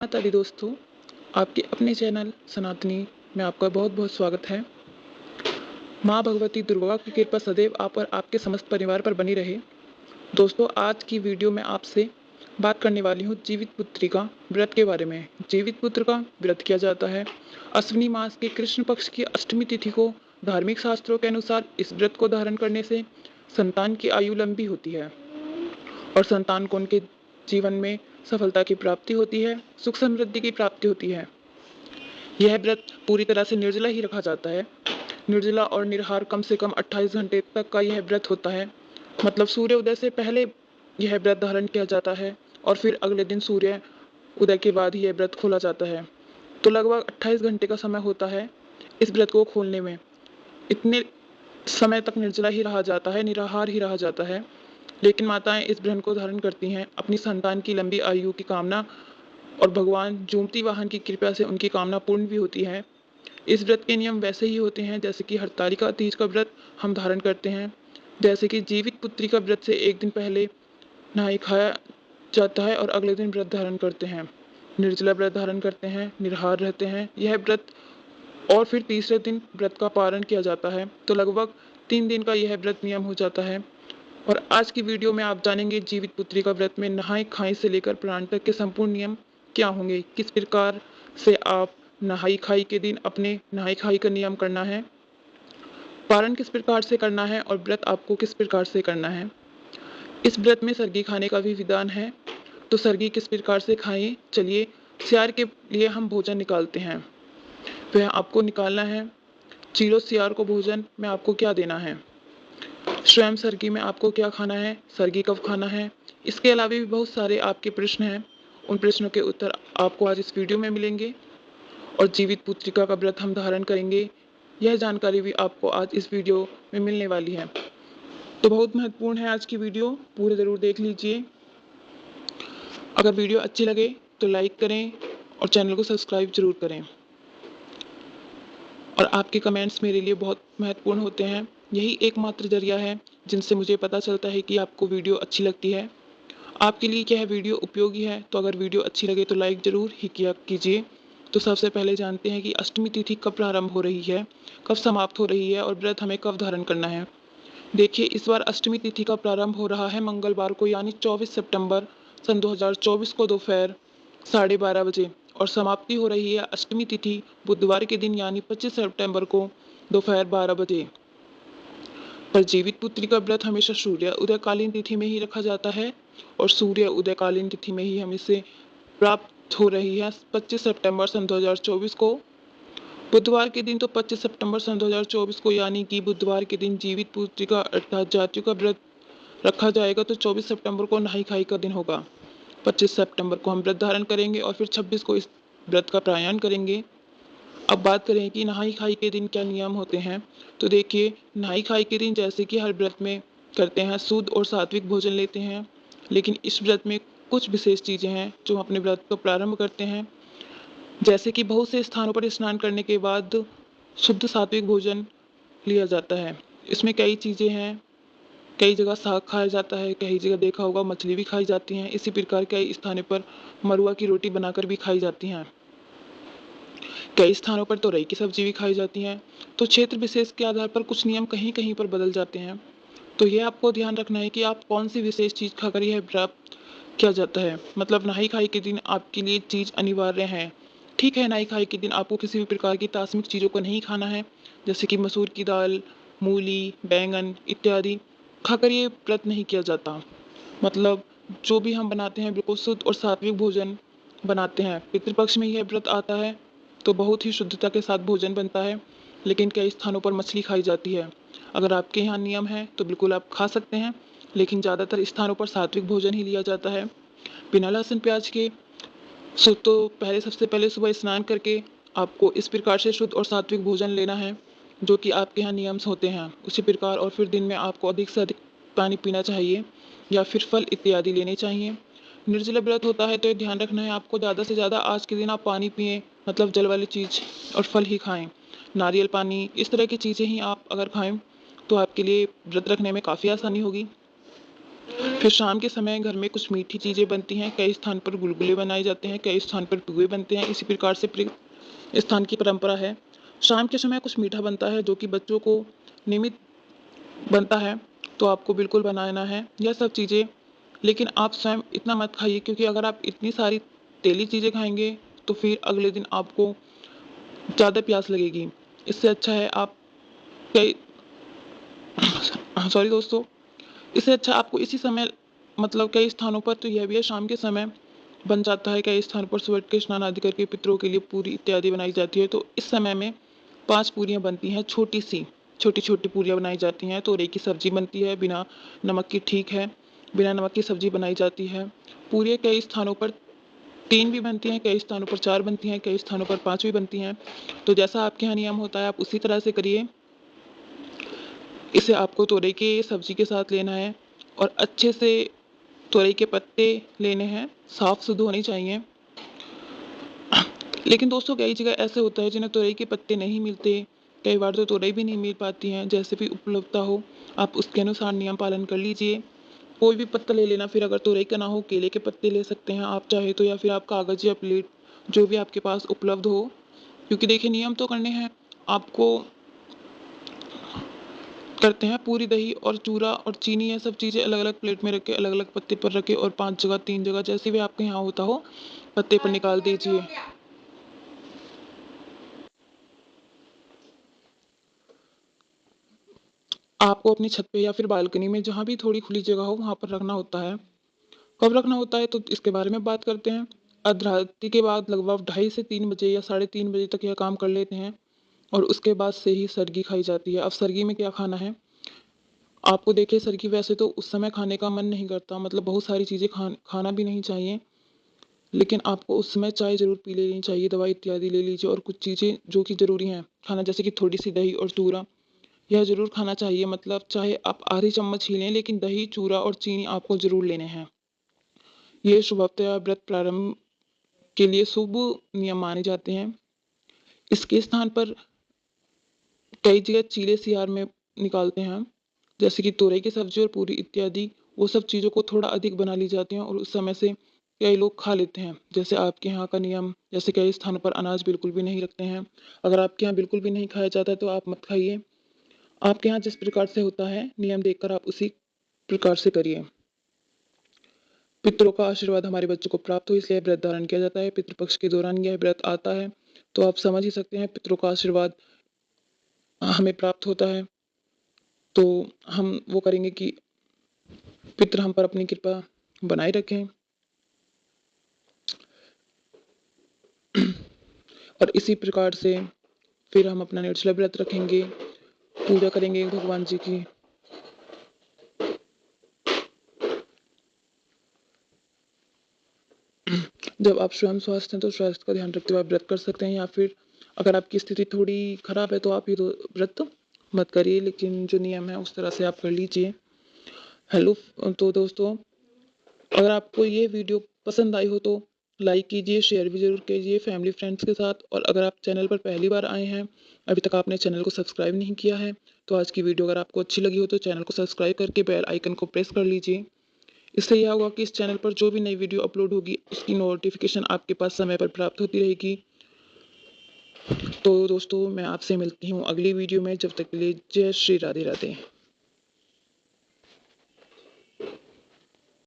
माताली दोस्तों, आपके अपने चैनल सनातनी में आपका बहुत बहुत स्वागत है। माँ भगवती दुर्गा की कृपा सदैव आप और आपके समस्त परिवार पर बनी रहे। दोस्तों, आज की वीडियो में आपसे बात करने वाली हूँ जीवित पुत्री का व्रत के बारे में। जीवित पुत्र का व्रत किया जाता है अश्विनी मास के कृष्ण पक्ष की अष्टमी तिथि को। धार्मिक शास्त्रों के अनुसार इस व्रत को धारण करने से संतान की आयु लंबी होती है और संतान को उनके जीवन में सफलता की प्राप्ति होती है, सुख समृद्धि की प्राप्ति होती है। यह व्रत पूरी तरह से निर्जला ही रखा जाता है। निर्जला और निराहार कम से कम 28 घंटे तक का यह व्रत होता है। मतलब सूर्य उदय से पहले यह व्रत धारण किया जाता है और फिर अगले दिन सूर्य उदय के बाद ही यह व्रत खोला जाता है। तो लगभग 28 घंटे का समय होता है इस व्रत को खोलने में। इतने समय तक निर्जला ही रहा जाता है, निराहार ही रहा जाता है। लेकिन माताएं इस व्रत को धारण करती हैं अपनी संतान की लंबी आयु की कामना, और भगवान जूमती वाहन की कृपा से उनकी कामना पूर्ण भी होती है। इस व्रत के नियम वैसे ही होते हैं जैसे कि हरतालिका तीज का व्रत हम धारण करते हैं। जैसे कि जीवित पुत्री का व्रत से एक दिन पहले नहाय खाया जाता है और अगले दिन व्रत धारण करते हैं। निर्जला व्रत धारण करते हैं, निराहार रहते हैं यह व्रत, और फिर तीसरे दिन व्रत का पारण किया जाता है। तो लगभग 3 दिन का यह व्रत नियम हो जाता है। और आज की वीडियो में आप जानेंगे जीवित पुत्री का व्रत में नहाय खाई से लेकर प्राण तक के संपूर्ण नियम क्या होंगे, किस प्रकार से आप नहाई खाई के दिन अपने नहाई खाई का नियम करना है, पारण किस प्रकार से करना है और व्रत आपको किस प्रकार से करना है। इस व्रत में सरगी खाने का भी विधान है। तो सरगी किस प्रकार से खाएं, चलिए सियार के लिए हम भोजन निकालते हैं। वह आपको निकालना है। चीरो सियार को भोजन में आपको क्या देना है, स्वयं सरगी में आपको क्या खाना है, सरगी कब खाना है। इसके अलावा भी बहुत सारे आपके प्रश्न हैं। उन प्रश्नों के उत्तर आपको आज इस वीडियो में मिलेंगे और जीवित पुत्रिका का व्रत हम धारण करेंगे, यह जानकारी भी आपको आज इस वीडियो में मिलने वाली है। तो बहुत महत्वपूर्ण है आज की वीडियो, पूरे ज़रूर देख लीजिए। अगर वीडियो अच्छी लगे तो लाइक करें और चैनल को सब्सक्राइब जरूर करें। और आपके कमेंट्स मेरे लिए बहुत महत्वपूर्ण होते हैं। यही एकमात्र जरिया है जिनसे मुझे पता चलता है कि आपको वीडियो अच्छी लगती है। आपके लिए क्या है वीडियो उपयोगी है, तो अगर वीडियो अच्छी लगे तो लाइक ज़रूर ही किया कीजिए। तो सबसे पहले जानते हैं कि अष्टमी तिथि कब प्रारंभ हो रही है, कब समाप्त हो रही है और व्रत हमें कब धारण करना है। देखिए, इस बार अष्टमी तिथि का प्रारंभ हो रहा है मंगलवार को, यानी 24 सितंबर सन 2024 को दोपहर 12:30 बजे, और समाप्ति हो रही है अष्टमी तिथि बुधवार के दिन यानी 25 सितंबर को दोपहर 12 बजे। पर जीवित पुत्री का व्रत हमेशा सूर्य उदयकालीन तिथि में ही रखा जाता है और सूर्य उदयकालीन तिथि में ही हम इसे प्राप्त हो रही है 25 सितंबर सन 2024 को। बुधवार के दिन तो 25 सितंबर सन 2024 को, यानी कि बुधवार के दिन जीवित पुत्री का अर्थात जातियों का व्रत रखा जाएगा। तो 24 सितंबर को नहाई खाई का दिन होगा। 25 सितंबर को हम व्रत धारण करेंगे और फिर 26 को इस व्रत का प्रायण करेंगे। अब बात करें कि नहाई खाई के दिन क्या नियम होते हैं। तो देखिए, नहाई खाई के दिन जैसे कि हर व्रत में करते हैं, शुद्ध और सात्विक भोजन लेते हैं। लेकिन इस व्रत में कुछ विशेष चीज़ें हैं जो हम अपने व्रत को प्रारंभ करते हैं। जैसे कि बहुत से स्थानों पर स्नान करने के बाद शुद्ध सात्विक भोजन लिया जाता है। इसमें कई चीज़ें हैं, कई जगह साग खाया जाता है, कई जगह देखा होगा मछली भी खाई जाती हैं। इसी प्रकार कई स्थानों पर मरुआ की रोटी बनाकर भी खाई जाती हैं। कई स्थानों पर तो रई की सब्जी भी खाई जाती हैं। तो क्षेत्र विशेष के आधार पर कुछ नियम कहीं कहीं पर बदल जाते हैं। तो ये आपको ध्यान रखना है कि आप कौन सी विशेष चीज़ खाकर यह व्रत किया जाता है। मतलब नहाई खाई के दिन आपके लिए चीज़ अनिवार्य है। ठीक है, नहाई खाई के दिन आपको किसी भी प्रकार की तात्मिक चीज़ों को नहीं खाना है, जैसे कि मसूर की दाल, मूली, बैंगन इत्यादि खाकर ये व्रत नहीं किया जाता। मतलब जो भी हम बनाते हैं बिल्कुल शुद्ध और सात्विक भोजन बनाते हैं। पितृपक्ष में यह व्रत आता है तो बहुत ही शुद्धता के साथ भोजन बनता है। लेकिन कई स्थानों पर मछली खाई जाती है। अगर आपके यहाँ नियम है तो बिल्कुल आप खा सकते हैं, लेकिन ज़्यादातर स्थानों पर सात्विक भोजन ही लिया जाता है बिना लहसुन प्याज के। तो पहले सबसे पहले सुबह स्नान करके आपको इस प्रकार से शुद्ध और सात्विक भोजन लेना है जो कि आपके यहाँ नियम होते हैं उसी प्रकार। और फिर दिन में आपको अधिक से अधिक पानी पीना चाहिए या फिर फल इत्यादि लेने चाहिए। निर्जला व्रत होता है तो ये ध्यान रखना है आपको, ज़्यादा से ज़्यादा आज के दिन आप पानी पिएं, मतलब जल वाली चीज़, और फल ही खाएं, नारियल पानी, इस तरह की चीज़ें ही आप अगर खाएं तो आपके लिए व्रत रखने में काफ़ी आसानी होगी। फिर शाम के समय घर में कुछ मीठी चीज़ें बनती हैं, कई स्थान पर गुलगुले बनाए जाते हैं, कई स्थान पर पुए बनते हैं। इसी प्रकार से स्थान की परंपरा है। शाम के समय कुछ मीठा बनता है जो कि बच्चों को नियमित बनता है, तो आपको बिल्कुल बनाना है यह सब चीज़ें। लेकिन आप स्वयं इतना मत खाइए, क्योंकि अगर आप इतनी सारी तेली चीज़ें खाएँगे तो फिर अगले दिन आपको ज़्यादा प्यास लगेगी। इससे अच्छा है आप कई सॉरी दोस्तों, इससे अच्छा आपको इसी समय मतलब कई स्थानों पर तो यह भी है, शाम के समय बन जाता है। कई स्थानों पर सुबह उठ के स्नान आदि करके पितरों के लिए पूरी इत्यादि बनाई जाती है। तो इस समय में 5 पूरियाँ बनती हैं, छोटी-सी, छोटी-छोटी पूरियाँ बनाई जाती हैं। तोरई की सब्ज़ी बनती है बिना नमक की, ठीक है, बिना नमक की सब्ज़ी बनाई जाती है। पूरियाँ कई स्थानों पर 3 भी बनती हैं, कई स्थानों पर 4 बनती हैं, कई स्थानों पर 5 भी बनती हैं। तो जैसा आपके यहाँ नियम होता है आप उसी तरह से करिए। इसे आपको तोरई की सब्ज़ी के साथ लेना है और अच्छे से तोरई के पत्ते लेने हैं, साफ-सुध होने चाहिए। लेकिन दोस्तों कई जगह ऐसे होता है जिन्हें तोरई के पत्ते नहीं मिलते, कई बार तो तोरई भी नहीं मिल पाती हैं, जैसे भी उपलब्धता हो, आप उसके अनुसार नियम पालन कर लीजिए। कोई भी पत्ता ले लेना, फिर अगर तोरई का ना हो, केले के पत्ते ले सकते हैं आप चाहे तो, या फिर आप कागज़ या प्लेट जो भी आपके पास उपलब्ध हो। क्योंकि देखिए नियम तो करने हैं, आपको करते हैं पूरी दही और चूरा और चीनी ये सब चीज़ें अलग-अलग प्लेट में रख के, अलग-अलग पत्ते पर रखें और 5 जगह 3 जगह जैसे भी आपके यहाँ होता हो, पत्ते पर निकाल दीजिए। आपको अपनी छत पे या फिर बालकनी में जहाँ भी थोड़ी खुली जगह हो वहाँ पर रखना होता है। कब रखना होता है तो इसके बारे में बात करते हैं। अर्धरात्रि के बाद लगभग ढाई से 3 बजे या साढ़े 3 बजे तक यह काम कर लेते हैं और उसके बाद से ही सरगी खाई जाती है। अब सरगी में क्या खाना है? आपको देखिए सरगी वैसे तो उस समय खाने का मन नहीं करता, मतलब बहुत सारी चीज़ें खाना भी नहीं चाहिए। लेकिन आपको उस समय चाय ज़रूर पी लेनी चाहिए, दवाई इत्यादि ले लीजिए और कुछ चीज़ें जो कि ज़रूरी हैं खाना, जैसे कि थोड़ी-सी दही और चूरा, यह ज़रूर खाना चाहिए। मतलब चाहे आप आधी चम्मच ही लें, लेकिन दही, चूरा और चीनी आपको ज़रूर लेने हैं। ये शुभतः व्रत प्रारंभ के लिए शुभ नियम माने जाते हैं। इसके स्थान पर कई जगह चीले सियार में निकालते हैं हम, जैसे कि तोरई की सब्जी और पूरी इत्यादि, वो सब चीज़ों को थोड़ा अधिक बना ली जाती हैं और उस समय से कई लोग खा लेते हैं। जैसे आपके यहाँ का नियम, जैसे कई स्थानों पर अनाज बिल्कुल भी नहीं रखते हैं। अगर आपके यहाँ बिल्कुल भी नहीं खाया जाता है तो आप मत खाइए। आपके यहाँ जिस प्रकार से होता है नियम देखकर आप उसी प्रकार से करिए। पितरों का आशीर्वाद हमारे बच्चों को प्राप्त हो, इसलिए व्रत धारण किया जाता है। पितृपक्ष के दौरान यह व्रत आता है, तो आप समझ ही सकते हैं पितरों का आशीर्वाद हमें प्राप्त होता है। तो हम वो करेंगे कि पितृ हम पर अपनी कृपा बनाए रखें और इसी प्रकार से फिर हम अपना निर्जला व्रत रखेंगे, पूजा करेंगे भगवान जी की। जब आप स्वयं स्वस्थ हैं तो स्वास्थ्य का ध्यान रखते हुए आप व्रत कर सकते हैं, या फिर अगर आपकी स्थिति थोड़ी खराब है तो आप ये व्रत मत करिए, लेकिन जो नियम है उस तरह से आप कर लीजिए। हेलो, तो दोस्तों अगर आपको ये वीडियो पसंद आई हो तो लाइक कीजिए, शेयर भी ज़रूर कीजिए फैमिली फ्रेंड्स के साथ। और अगर आप चैनल पर पहली बार आए हैं, अभी तक आपने चैनल को सब्सक्राइब नहीं किया है, तो आज की वीडियो अगर आपको अच्छी लगी हो तो चैनल को सब्सक्राइब करके बेल आइकन को प्रेस कर लीजिए। इससे यह होगा कि इस चैनल पर जो भी नई वीडियो अपलोड होगी उसकी नोटिफिकेशन आपके पास समय पर प्राप्त होती रहेगी। तो दोस्तों मैं आपसे मिलती हूँ अगली वीडियो में, जब तक के लिए जय श्री राधे राधे।